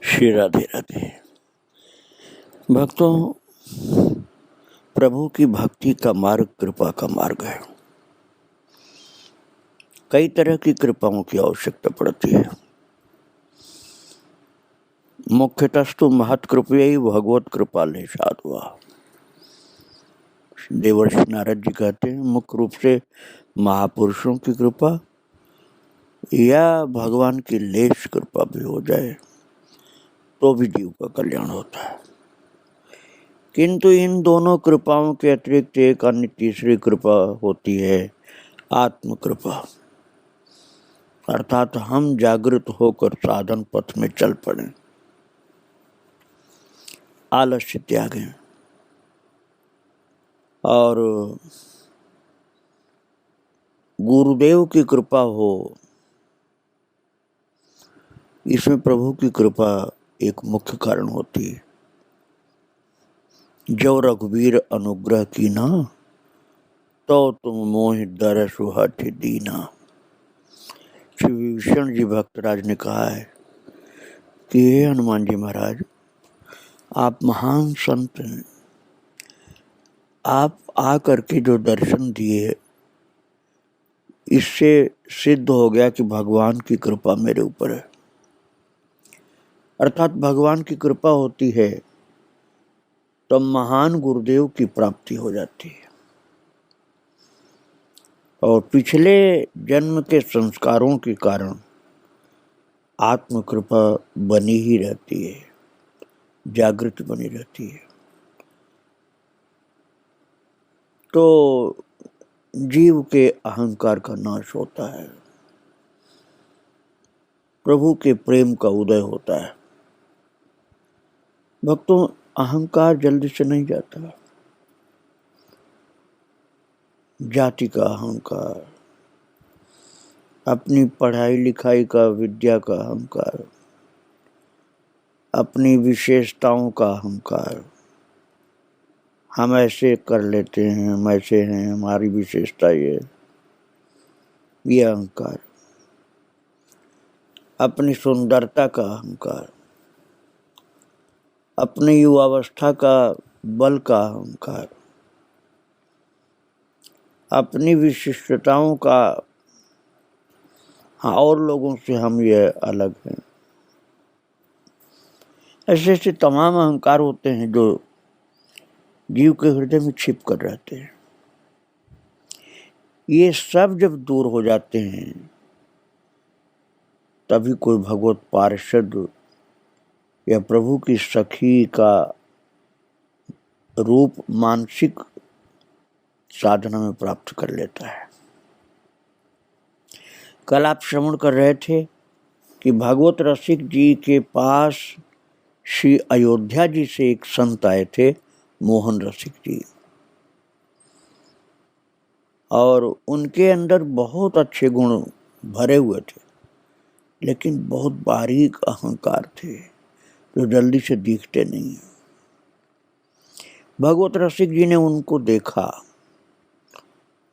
श्री राधे राधे। भक्तों, प्रभु की भक्ति का मार्ग कृपा का मार्ग है। कई तरह की कृपाओं की आवश्यकता पड़ती है। मुख्यतस्तु महत्कृपया भगवत कृपा लेशाद हुआ। देवर्षि नारद जी कहते हैं, मुख्य रूप से महापुरुषों की कृपा या भगवान की लेश कृपा भी हो जाए तो भी जीव का कल्याण होता है। किंतु इन दोनों कृपाओं के अतिरिक्त एक अन्य तीसरी कृपा होती है, आत्म कृपा। अर्थात हम जागृत होकर साधन पथ में चल पड़े, आलस्य त्यागें और गुरुदेव की कृपा हो। इसमें प्रभु की कृपा एक मुख्य कारण होती है। जो रघुवीर अनुग्रह की ना, तो तुम मोहि दरसु हठ दीना। श्री विभीषण जी भक्तराज ने कहा है कि हे हनुमान जी महाराज, आप महान संत हैं, आप आकर के जो दर्शन दिए, इससे सिद्ध हो गया कि भगवान की कृपा मेरे ऊपर है। अर्थात भगवान की कृपा होती है तो महान गुरुदेव की प्राप्ति हो जाती है और पिछले जन्म के संस्कारों के कारण आत्म कृपा बनी ही रहती है, जागृत बनी रहती है। तो जीव के अहंकार का नाश होता है, प्रभु के प्रेम का उदय होता है। भक्तों, अहंकार जल्दी से नहीं जाता। जाति का अहंकार, अपनी पढ़ाई लिखाई का, विद्या का अहंकार, अपनी विशेषताओं का अहंकार, हम ऐसे कर लेते हैं, हम ऐसे हैं, हमारी विशेषता ये अहंकार, अपनी सुंदरता का अहंकार, अपनी युवावस्था का बल का अहंकार, अपनी विशिष्टताओं का, हाँ और लोगों से हम ये अलग हैं, ऐसे ऐसे तमाम अहंकार होते हैं जो जीव के हृदय में छिप कर रहते हैं। ये सब जब दूर हो जाते हैं तभी कोई भगवत पार्षद या प्रभु की सखी का रूप मानसिक साधना में प्राप्त कर लेता है। कल आप श्रवण कर रहे थे कि भगवत रसिक जी के पास श्री अयोध्या जी से एक संत आए थे, मोहन रसिक जी, और उनके अंदर बहुत अच्छे गुण भरे हुए थे, लेकिन बहुत बारीक अहंकार थे जो जल्दी से दिखते नहीं। भगवत रसिक जी ने उनको देखा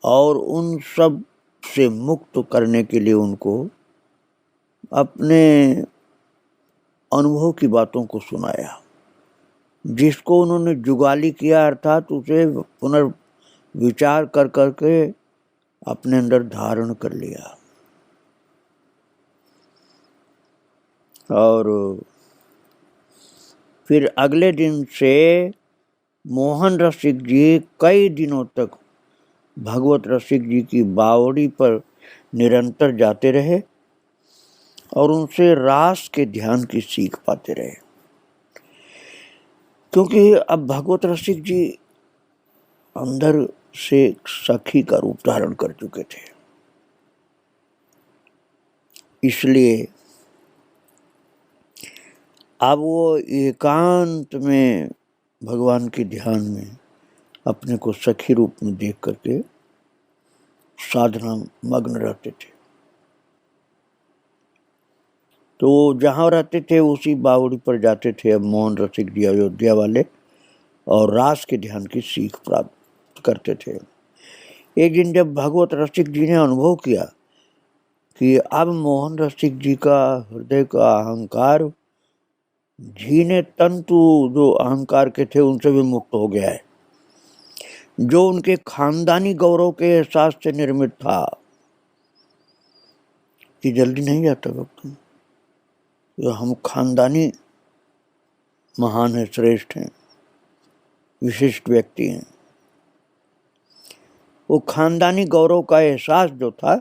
और उन सब से मुक्त करने के लिए उनको अपने अनुभव की बातों को सुनाया, जिसको उन्होंने जुगाली किया, अर्थात उसे पुनर्विचार कर करके अपने अंदर धारण कर लिया। और फिर अगले दिन से मोहन रसिक जी कई दिनों तक भगवत रसिक जी की बावड़ी पर निरंतर जाते रहे और उनसे रास के ध्यान की सीख पाते रहे, क्योंकि अब भगवत रसिक जी अंदर से सखी का रूप धारण कर चुके थे। इसलिए अब वो एकांत में भगवान के ध्यान में अपने को सखी रूप में देख करके साधना मग्न रहते थे। तो जहाँ रहते थे उसी बावड़ी पर जाते थे अब मोहन रसिक जी अयोध्या वाले, और रास के ध्यान की सीख प्राप्त करते थे। एक दिन जब भगवत रसिक जी ने अनुभव किया कि अब मोहन रसिक जी का हृदय का अहंकार झीने तंतु जो अहंकार के थे उनसे भी मुक्त हो गया है। जो उनके खानदानी गौरव के एहसास से निर्मित था, ये जल्दी नहीं जाता वक्त, हम खानदानी महान है, श्रेष्ठ हैं, विशिष्ट व्यक्ति हैं। वो खानदानी गौरव का एहसास जो था,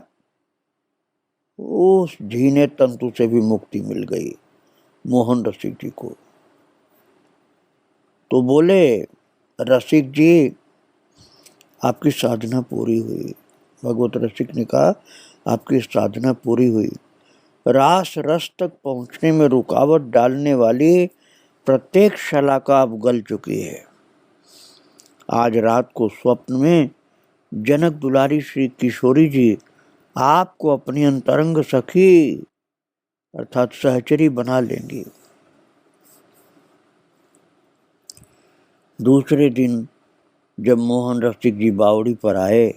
उस झीने तंतु से भी मुक्ति मिल गई मोहन रसिक जी को। तो बोले, रसिक जी आपकी साधना पूरी हुई। भगवत रसिक ने कहा, आपकी साधना पूरी हुई। रास रस तक पहुंचने में रुकावट डालने वाली प्रत्येक शलाका आप गल चुकी है। आज रात को स्वप्न में जनक दुलारी श्री किशोरी जी आपको अपनी अंतरंग सखी अर्थात सहचरी बना लेंगी। दूसरे दिन जब मोहन रसिक जी बावड़ी पर आए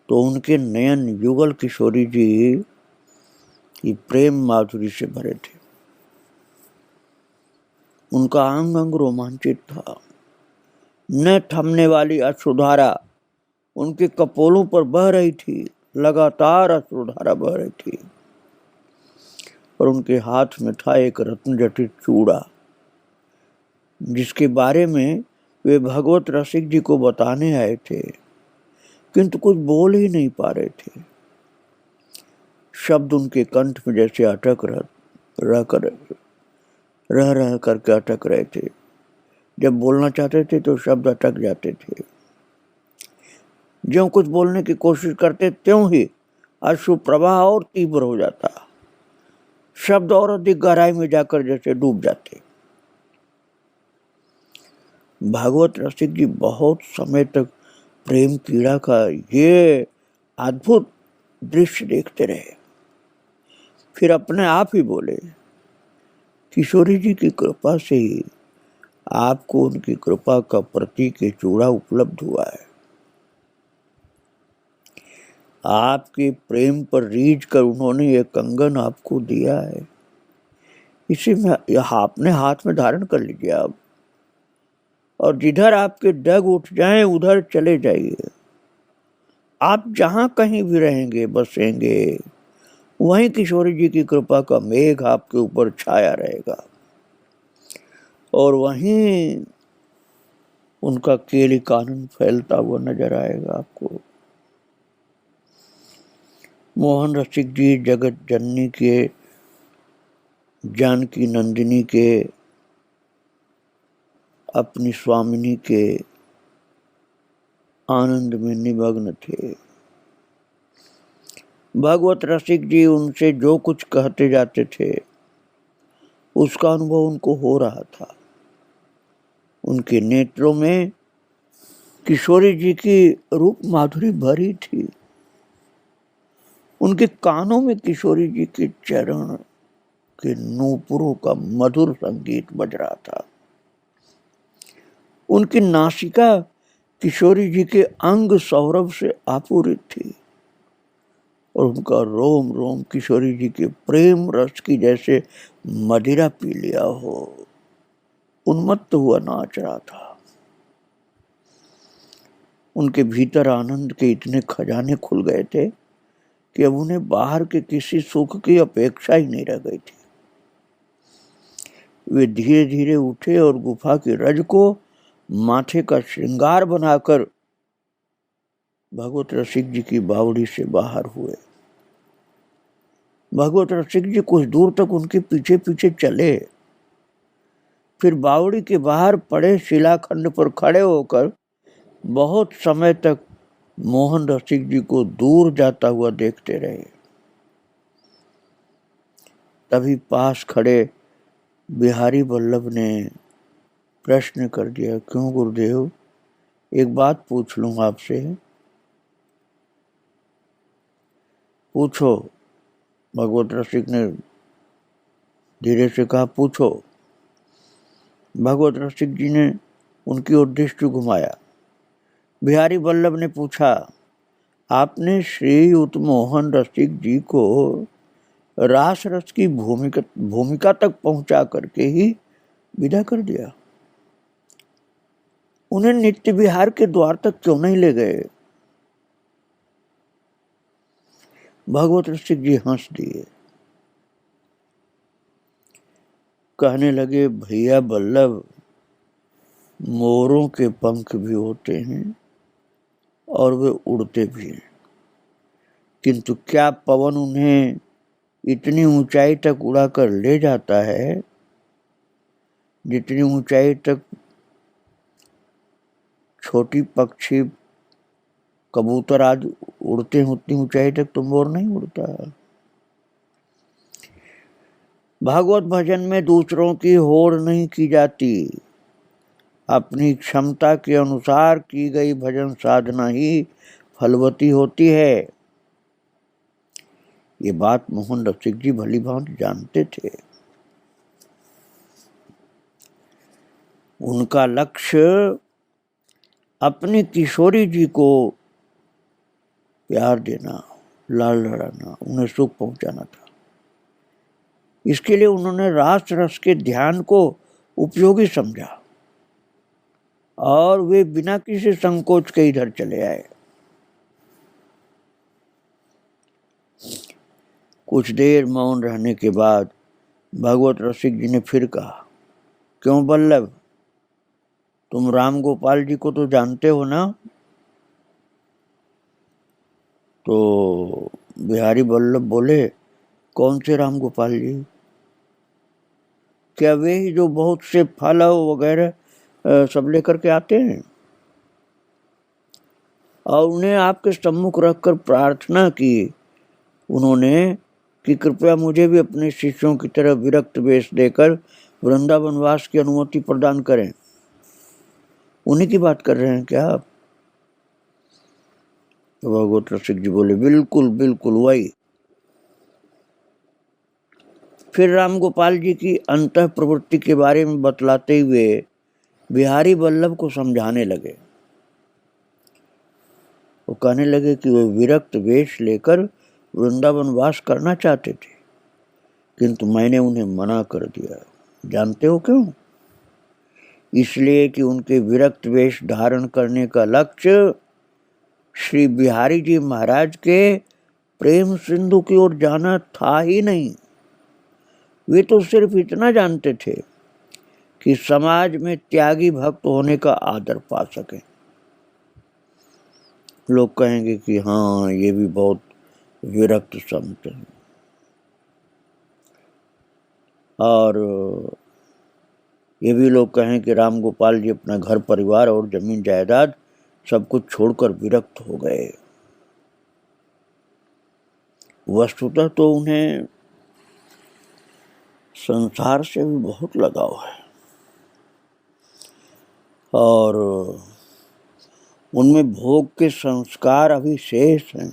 तो उनके नयन युगल किशोरी जी की प्रेम माधुरी से भरे थे। उनका अंग अंग रोमांचित था। न थमने वाली अश्रुधारा उनके कपोलों पर बह रही थी, लगातार अश्रुधारा बह रही थी। और उनके हाथ में था एक रत्न जटित चूड़ा, जिसके बारे में वे भगवत रसिक जी को बताने आए थे, किंतु कुछ बोल ही नहीं पा रहे थे। शब्द उनके कंठ में जैसे अटक रह करके अटक रहे थे। जब बोलना चाहते थे तो शब्द अटक जाते थे। ज्यों कुछ बोलने की कोशिश करते त्यों ही अश्रु प्रवाह और तीव्र हो जाता, शब्द और अधिक गहराई में जाकर जैसे डूब जाते। भागवत रसिक जी बहुत समय तक प्रेम पीड़ा का ये अद्भुत दृश्य देखते रहे। फिर अपने आप ही बोले, किशोरी जी की कृपा से ही आपको उनकी कृपा का प्रतीक ये चूड़ा उपलब्ध हुआ है। आपके प्रेम पर रीझ कर उन्होंने ये कंगन आपको दिया है, इसे में आपने हाथ में धारण कर लीजिए आप, और जिधर आपके डग उठ जाएं उधर चले जाइए। आप जहां कहीं भी रहेंगे बसेंगे, वहीं किशोरी जी की कृपा का मेघ आपके ऊपर छाया रहेगा और वहीं उनका केली कानन फैलता हुआ नजर आएगा आपको। मोहन रसिक जी जगत जननी के, जानकी नंदिनी के, अपनी स्वामिनी के आनंद में निमग्न थे। भगवत रसिक जी उनसे जो कुछ कहते जाते थे उसका अनुभव उनको हो रहा था। उनके नेत्रों में किशोरी जी की रूप माधुरी भरी थी। उनके कानों में किशोरी जी के चरण के नूपुरों का मधुर संगीत बज रहा था। उनकी नासिका किशोरी जी के अंग सौरभ से आपूरित थी और उनका रोम रोम किशोरी जी के प्रेम रस की जैसे मदिरा पी लिया हो, उन्मत्त हुआ नाच रहा था। उनके भीतर आनंद के इतने खजाने खुल गए थे कि अब उन्हें बाहर के किसी सुख की अपेक्षा ही नहीं रह गई थी। वे धीरे धीरे उठे और गुफा के रज को माथे का श्रृंगार बनाकर भगवत रसिक जी की बावड़ी से बाहर हुए। भगवत रसिक जी कुछ दूर तक उनके पीछे पीछे चले, फिर बावड़ी के बाहर पड़े शिलाखंड पर खड़े होकर बहुत समय तक मोहन रसिक जी को दूर जाता हुआ देखते रहे। तभी पास खड़े बिहारी वल्लभ ने प्रश्न कर दिया, क्यों गुरुदेव, एक बात पूछ लूं आपसे? पूछो। भगवत रसिक ने धीरे से कहा, पूछो। भगवत रसिक जी ने उनकी ओर दृष्टि घुमाया। बिहारी वल्लभ ने पूछा, आपने श्रीयुत मोहन रसिक जी को रास रस की भूमिका तक पहुंचा करके ही विदा कर दिया। उन्हें नित्य विहार के द्वार तक क्यों नहीं ले गए? भगवत रसिक जी हंस दिए, कहने लगे, भैया बल्लभ, मोरों के पंख भी होते हैं और वे उड़ते भी हैं, किंतु क्या पवन उन्हें इतनी ऊंचाई तक उड़ाकर ले जाता है जितनी ऊंचाई तक छोटी पक्षी कबूतर आदि उड़ते हैं, उतनी ऊंचाई तक तो मोर नहीं उड़ता। भागवत भजन में दूसरों की होड़ नहीं की जाती, अपनी क्षमता के अनुसार की गई भजन साधना ही फलवती होती है। ये बात मोहन रसिक जी भली भांति जानते थे। उनका लक्ष्य अपनी किशोरी जी को प्यार देना, लाल लड़ाना, उन्हें सुख पहुंचाना था। इसके लिए उन्होंने रास रस के ध्यान को उपयोगी समझा और वे बिना किसी संकोच के इधर चले आए। कुछ देर मौन रहने के बाद भगवत रसिक जी ने फिर कहा, क्यों बल्लभ, तुम राम गोपाल जी को तो जानते हो ना? तो बिहारी बल्लभ बोले, कौन से राम गोपाल जी? क्या वे ही जो बहुत से फल वगैरह सब लेकर के आते हैं और उन्हें आपके सम्मुख रखकर प्रार्थना की उन्होंने कि कृपया मुझे भी अपने शिष्यों की तरह विरक्त वेश देकर वृंदावन वास की अनुमति प्रदान करें? उन्हीं की बात कर रहे हैं क्या आप? तो भगवत रसिक जी बोले, बिल्कुल बिल्कुल वही। फिर राम गोपाल जी की अंतः प्रवृत्ति के बारे में बतलाते हुए बिहारी बल्लभ को समझाने लगे। वो कहने लगे कि वे विरक्त वेश लेकर वृंदावन वास करना चाहते थे, किंतु मैंने उन्हें मना कर दिया। जानते हो क्यों? इसलिए कि उनके विरक्त वेश धारण करने का लक्ष्य श्री बिहारी जी महाराज के प्रेम सिंधु की ओर जाना था ही नहीं। वे तो सिर्फ इतना जानते थे कि समाज में त्यागी भक्त होने का आदर पा सके। लोग कहेंगे कि हाँ, ये भी बहुत विरक्त संत हैं, और ये भी लोग कहें कि राम गोपाल जी अपना घर परिवार और जमीन जायदाद सब कुछ छोड़कर विरक्त हो गए। वस्तुतः तो उन्हें संसार से भी बहुत लगाव है और उनमें भोग के संस्कार अभी शेष हैं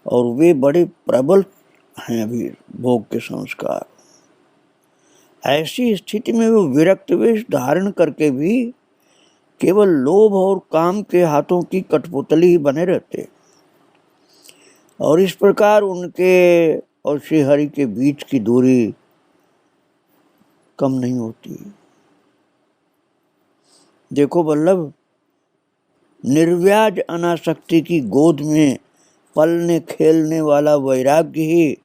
और वे बड़े प्रबल हैं अभी भोग के संस्कार। ऐसी स्थिति में वो विरक्त वेश धारण करके भी केवल लोभ और काम के हाथों की कठपुतली ही बने रहते और इस प्रकार उनके और श्री हरि के बीच की दूरी कम नहीं होती। देखो बल्लभ, निर्व्याज अनासक्ति की गोद में पलने खेलने वाला वैराग्य ही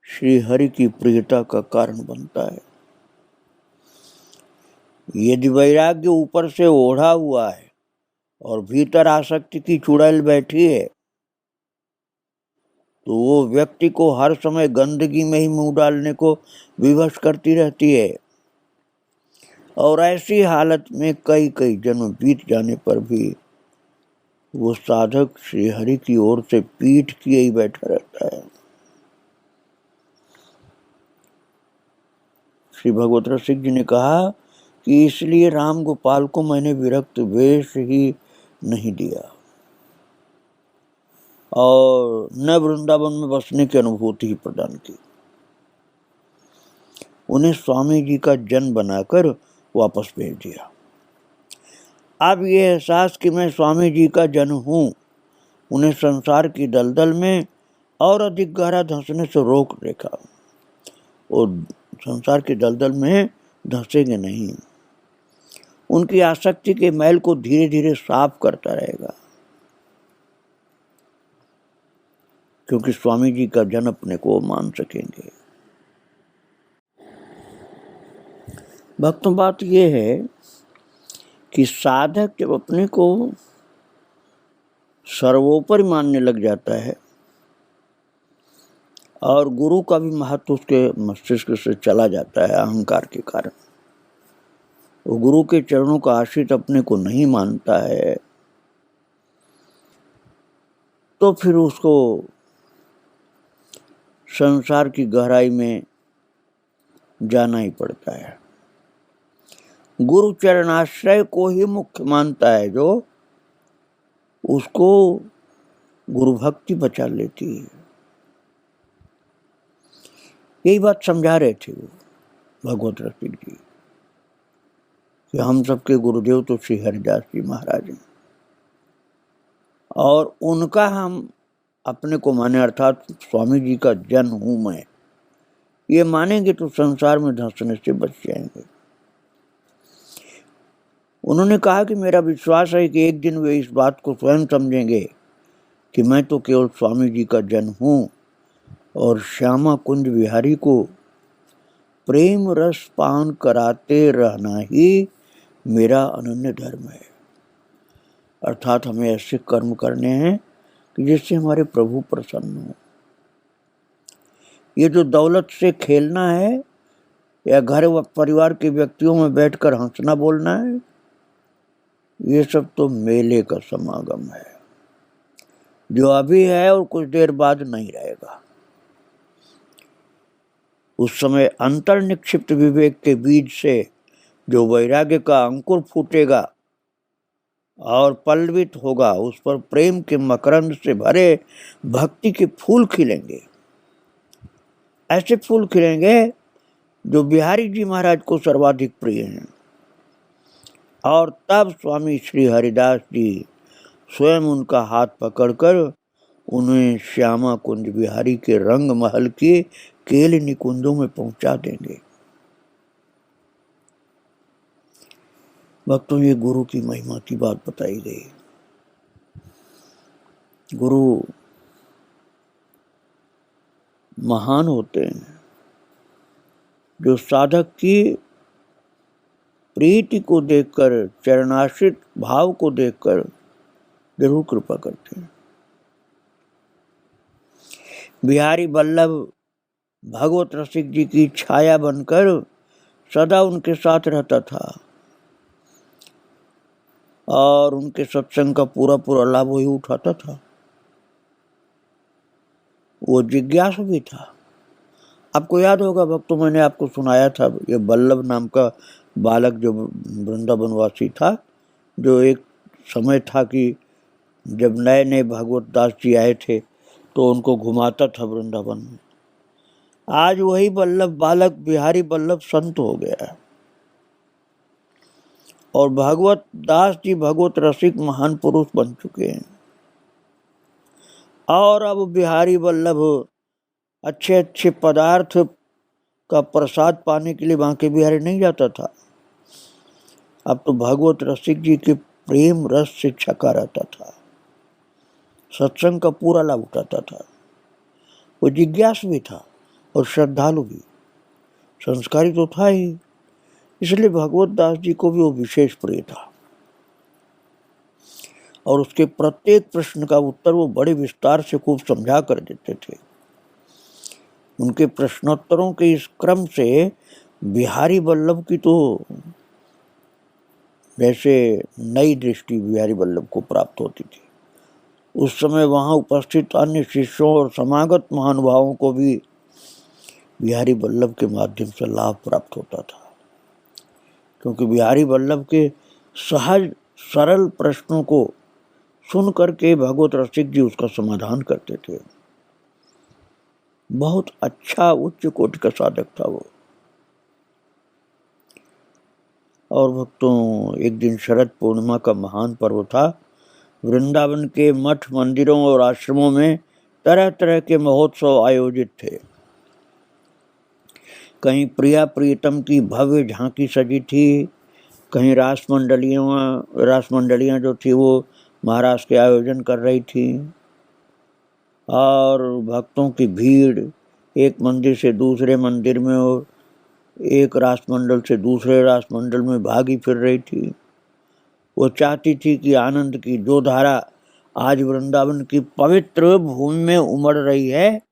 श्री हरि की प्रियता का कारण बनता है। यदि वैराग्य ऊपर से ओढ़ा हुआ है और भीतर आसक्ति की चुड़ैल बैठी है तो वो व्यक्ति को हर समय गंदगी में ही मुंह डालने को विवश करती रहती है और ऐसी हालत में कई कई जन्म बीत जाने पर भी वो साधक श्री हरि की ओर से पीठ किए ही बैठा रहता है। श्री भगवत रसिक जी ने कहा कि इसलिए राम गोपाल को मैंने विरक्त वेश ही नहीं दिया और न वृंदावन में बसने की अनुभूति ही प्रदान की। उन्हें स्वामी जी का जन बनाकर वापस भेज दिया। अब ये एहसास कि मैं स्वामी जी का जन हूँ उन्हें संसार की दलदल में और अधिक गहरा धंसने से रोक देखा। वो संसार के दलदल में धंसेंगे नहीं। उनकी आसक्ति के मैल को धीरे धीरे साफ करता रहेगा, क्योंकि स्वामी जी का जन अपने को मान सकेंगे। भक्तों, बात यह है कि साधक जब अपने को सर्वोपरि मानने लग जाता है और गुरु का भी महत्व उसके मस्तिष्क से चला जाता है अहंकार के कारण, वो गुरु के चरणों का आश्रित अपने को नहीं मानता है, तो फिर उसको संसार की गहराई में जाना ही पड़ता है। गुरु चरणाश्रय को ही मुख्य मानता है, जो उसको गुरु भक्ति बचा लेती है। यही बात समझा रहे थे वो भगवत रसिक जी कि हम सबके गुरुदेव तो श्री हरिदास जी महाराज हैं, और उनका हम अपने को माने, अर्थात स्वामी जी का जन हूं मैं, ये मानेंगे तो संसार में धंसने से बच जाएंगे। उन्होंने कहा कि मेरा विश्वास है कि एक दिन वे इस बात को स्वयं समझेंगे कि मैं तो केवल स्वामी जी का जन हूं, और श्यामा कुंज विहारी को प्रेम रस पान कराते रहना ही मेरा अनन्य धर्म है। अर्थात हमें ऐसे कर्म करने हैं कि जिससे हमारे प्रभु प्रसन्न हो। ये जो दौलत से खेलना है या घर व परिवार के व्यक्तियों में बैठकर हंसना बोलना है, ये सब तो मेले का समागम है, जो अभी है और कुछ देर बाद नहीं रहेगा। उस समय अंतर निक्षिप्त विवेक के बीज से जो वैराग्य का अंकुर फूटेगा और पल्लवित होगा, उस पर प्रेम के मकरंद से भरे भक्ति के फूल खिलेंगे। ऐसे फूल खिलेंगे जो बिहारी जी महाराज को सर्वाधिक प्रिय हैं। और तब स्वामी श्री हरिदास जी स्वयं उनका हाथ पकड़कर उन्हें श्यामा कुंज बिहारी के रंग महल के केल निकुंजों में पहुंचा देंगे। भक्तों, ये गुरु की महिमा की बात बताई गई। गुरु महान होते हैं जो साधक की प्रीति को देखकर, चरणाश्रित भाव को देखकर जरूर कृपा करते हैं। बिहारी वल्लभ भगवत रसिक जी की छाया बनकर सदा उनके साथ रहता था और उनके सत्संग का पूरा पूरा लाभ वही उठाता था। वो जिज्ञासु भी था। आपको याद होगा भक्तों, मैंने आपको सुनाया था, ये वल्लभ नाम का बालक जो वृंदावनवासी था, जो एक समय था कि जब नए नए भगवत दास जी आए थे तो उनको घुमाता था वृंदावन में। आज वही वल्लभ बालक बिहारी वल्लभ संत हो गया है और भगवत दास जी भगवत रसिक महान पुरुष बन चुके हैं। और अब बिहारी वल्लभ अच्छे अच्छे पदार्थ का प्रसाद पाने के लिए बांके बिहारी नहीं जाता था। अब तो भगवत रसिक जी के प्रेम रस से छका रहता था, सत्संग का पूरा लाभ उठाता था। वो जिज्ञासु भी था और श्रद्धालु भी, संस्कारी तो था ही, इसलिए भगवत दास जी को भी वो विशेष प्रिय था। और उसके प्रत्येक प्रश्न का उत्तर वो बड़े विस्तार से खूब समझा कर देते थे। उनके प्रश्नोत्तरों के इस क्रम से बिहारी वल्लभ की तो जैसे नई दृष्टि बिहारी वल्लभ को प्राप्त होती थी। उस समय वहाँ उपस्थित अन्य शिष्यों और समागत महानुभावों को भी बिहारी वल्लभ के माध्यम से लाभ प्राप्त होता था, क्योंकि बिहारी वल्लभ के सहज सरल प्रश्नों को सुन करके भगवत रसिक जी उसका समाधान करते थे। बहुत अच्छा उच्च कोटि का साधक था वो। और भक्तों, एक दिन शरद पूर्णिमा का महान पर्व था। वृंदावन के मठ मंदिरों और आश्रमों में तरह तरह के महोत्सव आयोजित थे। कहीं प्रिया प्रीतम की भव्य झांकी सजी थी, कहीं रासमंडलियाँ जो थी वो महाराज के आयोजन कर रही थी, और भक्तों की भीड़ एक मंदिर से दूसरे मंदिर में और एक रासमंडल से दूसरे रासमंडल में भागी फिर रही थी। वो चाहती थी कि आनंद की जो धारा आज वृंदावन की पवित्र भूमि में उमड़ रही है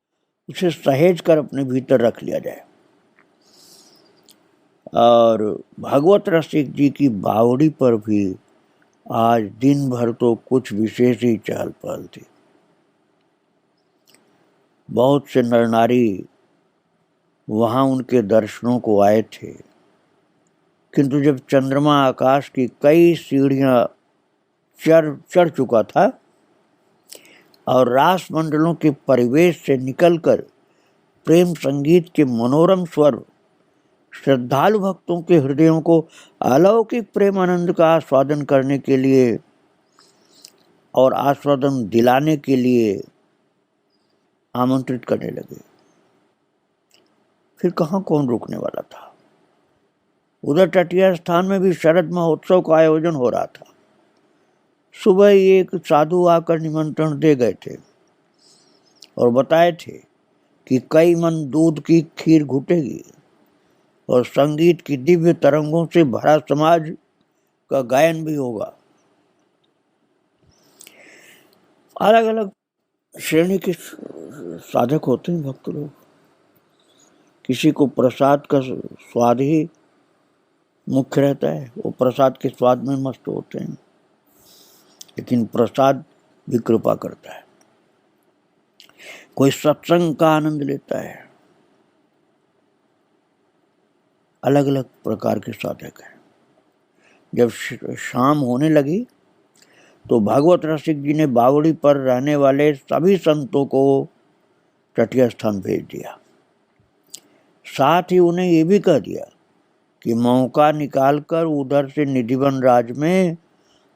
उसे सहेज कर अपने भीतर रख लिया जाए। और भागवत रसिक जी की बावड़ी पर भी आज दिन भर तो कुछ विशेष ही चहल पहल थी। बहुत से नर नारी वहां उनके दर्शनों को आए थे, किंतु जब चंद्रमा आकाश की कई सीढ़ियां चढ़ चुका था और रास मंडलों के परिवेश से निकलकर प्रेम संगीत के मनोरम स्वर श्रद्धालु भक्तों के हृदयों को अलौकिक प्रेम आनंद का आस्वादन करने के लिए और आस्वादन दिलाने के लिए आमंत्रित करने लगे, फिर कहाँ कौन रोकने वाला था। उधर तटीय स्थान में भी शरद महोत्सव का आयोजन हो रहा था। सुबह ही एक साधु आकर निमंत्रण दे गए थे और बताए थे कि कई मन दूध की खीर घुटेगी और संगीत की दिव्य तरंगों से भरा समाज का गायन भी होगा। अलग अलग श्रेणी के साधक होते हैं भक्त लोग। किसी को प्रसाद का स्वाद ही मुख्य रहता है, वो प्रसाद के स्वाद में मस्त होते हैं, लेकिन प्रसाद भी कृपा करता है। कोई सत्संग का आनंद लेता है। अलग अलग प्रकार के साधक हैं। जब शाम होने लगी तो भागवत रसिक जी ने बावड़ी पर रहने वाले सभी संतों को तटीय स्थान भेज दिया। साथ ही उन्हें ये भी कह दिया कि मौका निकालकर उधर से निधिवन राज में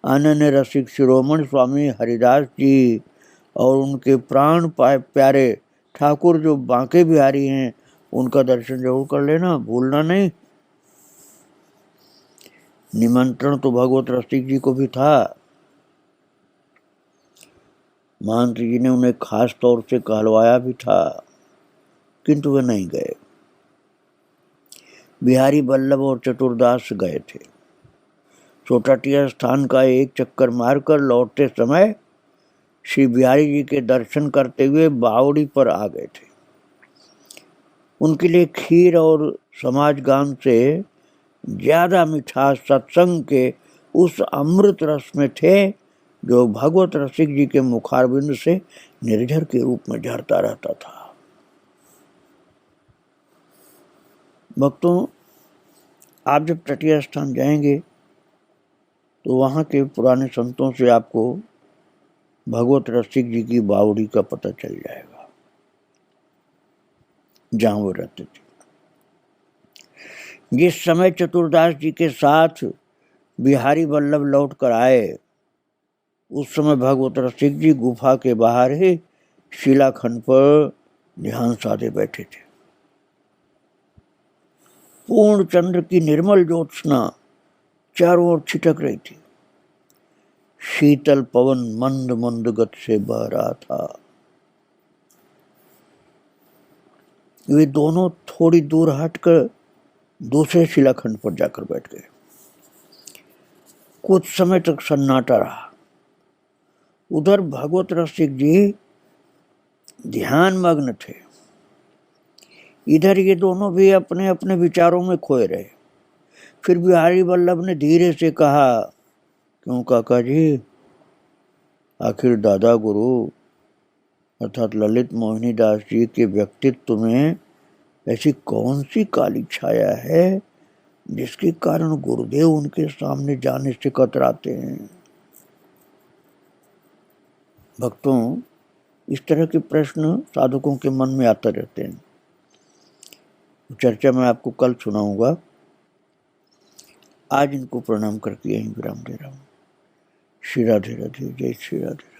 अनन्य रसिक शिरोमणि स्वामी हरिदास जी और उनके प्राण प्यारे ठाकुर जो बांके बिहारी हैं उनका दर्शन जरूर कर लेना, भूलना नहीं। निमंत्रण तो भगवत रसिक जी को भी था। महंती जी ने उन्हें खास तौर से कहलवाया भी था, किंतु वे नहीं गए। बिहारी वल्लभ और चतुरदास गए थे। तटीय स्थान का एक चक्कर मारकर लौटते समय श्री बिहारी जी के दर्शन करते हुए बावड़ी पर आ गए थे। उनके लिए खीर और समाज गान से ज्यादा मिठास सत्संग के उस अमृत रस में थे जो भगवत रसिक जी के मुखारबिंद से निर्झर के रूप में झरता रहता था। भक्तों, आप जब तटीय स्थान जाएंगे तो वहाँ के पुराने संतों से आपको भगवत रसिक जी की बावड़ी का पता चल जाएगा जहाँ वो रहते थे। जिस समय चतुरदास जी के साथ बिहारी वल्लभ लौट कर आए उस समय भगवत रसिक जी गुफा के बाहर ही शिलाखंड पर ध्यान साधे बैठे थे। पूर्ण चंद्र की निर्मल ज्योत्सना चारों ओर छिटक रही थी। शीतल पवन मंद मंद गति से बह रहा था। वे दोनों थोड़ी दूर हटकर दूसरे शिलाखंड पर जाकर बैठ गए। कुछ समय तक सन्नाटा रहा। उधर भगवत रसिक जी ध्यान मग्न थे, इधर ये दोनों भी अपने अपने विचारों में खोए रहे। फिर बिहारी वल्लभ ने धीरे से कहा, क्यों काका जी, आखिर दादा गुरु अर्थात ललित मोहिनी दास जी के व्यक्तित्व में ऐसी कौन सी काली छाया है जिसके कारण गुरुदेव उनके सामने जाने से कतराते हैं। भक्तों, इस तरह के प्रश्न साधकों के मन में आते रहते हैं। चर्चा मैं आपको कल सुनाऊंगा। आज इनको प्रणाम करके यहीं विराम दे रहा हूँ। श्री राधे राधे, जय श्री राधे।